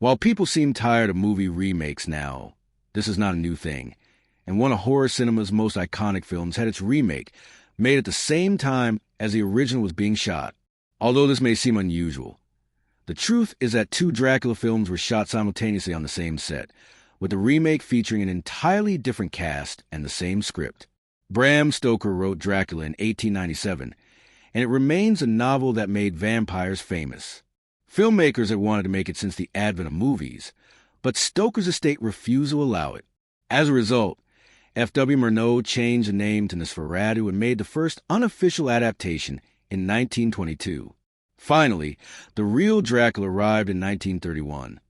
While people seem tired of movie remakes now, this is not a new thing, and one of horror cinema's most iconic films had its remake made at the same time as the original was being shot. Although this may seem unusual, the truth is that two Dracula films were shot simultaneously on the same set, with the remake featuring an entirely different cast and the same script. Bram Stoker wrote Dracula in 1897, and it remains a novel that made vampires famous. Filmmakers had wanted to make it since the advent of movies, but Stoker's estate refused to allow it. As a result, F.W. Murnau changed the name to Nosferatu and made the first unofficial adaptation in 1922. Finally, the real Dracula arrived in 1931,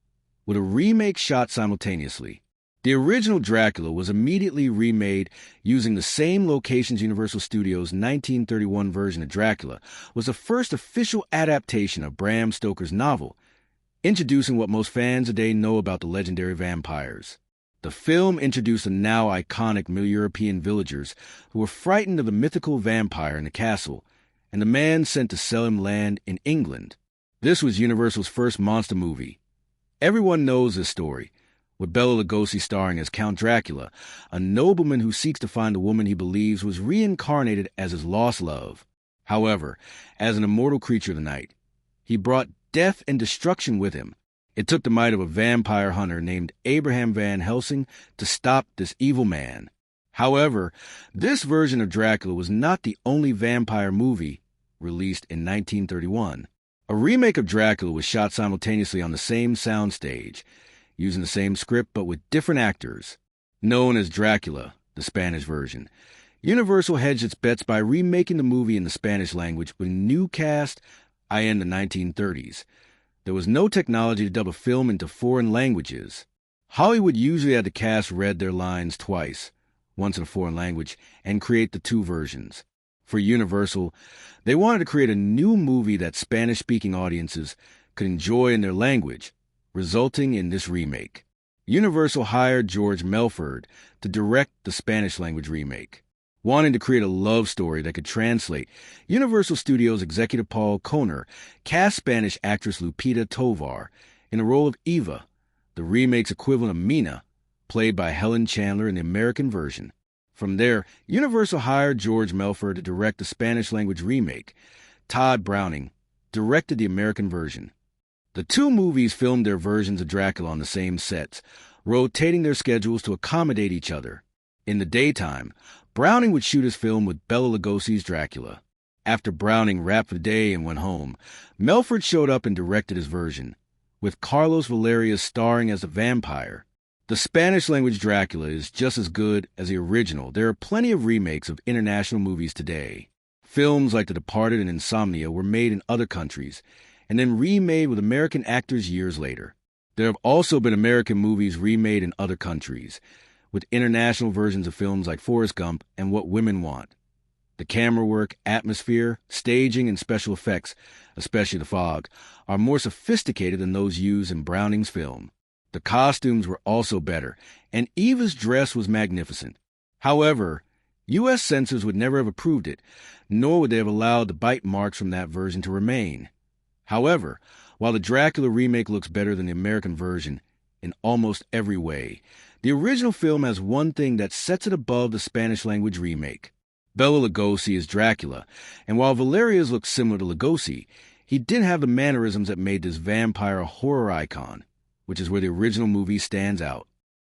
with a remake shot simultaneously. The original Dracula was immediately remade using the same locations. Universal Studios' 1931 version of Dracula was the first official adaptation of Bram Stoker's novel, introducing what most fans today know about the legendary vampires. The film introduced the now iconic Middle European villagers who were frightened of the mythical vampire in the castle, and the man sent to Celeb land in England. This was Universal's first monster movie. Everyone knows this story, with Bela Lugosi starring as Count Dracula, a nobleman who seeks to find a woman he believes was reincarnated as his lost love. However, as an immortal creature of the night, he brought death and destruction with him. It took the might of a vampire hunter named Abraham Van Helsing to stop this evil man. However, this version of Dracula was not the only vampire movie released in 1931. A remake of Dracula was shot simultaneously on the same soundstage, using the same script but with different actors. Known as Dracula, the Spanish version, Universal hedged its bets by remaking the movie in the Spanish language with a new cast in the 1930s. There was no technology to dub a film into foreign languages. Hollywood usually had the cast read their lines twice, once in a foreign language, and create the two versions. For Universal, they wanted to create a new movie that Spanish-speaking audiences could enjoy in their language, resulting in this remake. Universal hired George Melford to direct the Spanish-language remake. Wanting to create a love story that could translate, Universal Studios executive Paul Kohner cast Spanish actress Lupita Tovar in the role of Eva, the remake's equivalent of Mina, played by Helen Chandler in the American version. From there, Universal hired George Melford to direct the Spanish-language remake. Todd Browning directed the American version. The two movies filmed their versions of Dracula on the same sets, rotating their schedules to accommodate each other. In the daytime, Browning would shoot his film with Bela Lugosi's Dracula. After Browning wrapped for the day and went home, Melford showed up and directed his version, with Carlos Valerius starring as a vampire. The Spanish-language Dracula is just as good as the original. There are plenty of remakes of international movies today. Films like The Departed and Insomnia were made in other countries, and then remade with American actors years later. There have also been American movies remade in other countries, with international versions of films like Forrest Gump and What Women Want. The camera work, atmosphere, staging, and special effects, especially the fog, are more sophisticated than those used in Browning's film. The costumes were also better, and Eva's dress was magnificent. However, U.S. censors would never have approved it, nor would they have allowed the bite marks from that version to remain. However, while the Dracula remake looks better than the American version in almost every way, the original film has one thing that sets it above the Spanish-language remake. Bela Lugosi is Dracula, and while Valerius looks similar to Lugosi, he didn't have the mannerisms that made this vampire a horror icon, which is where the original movie stands out.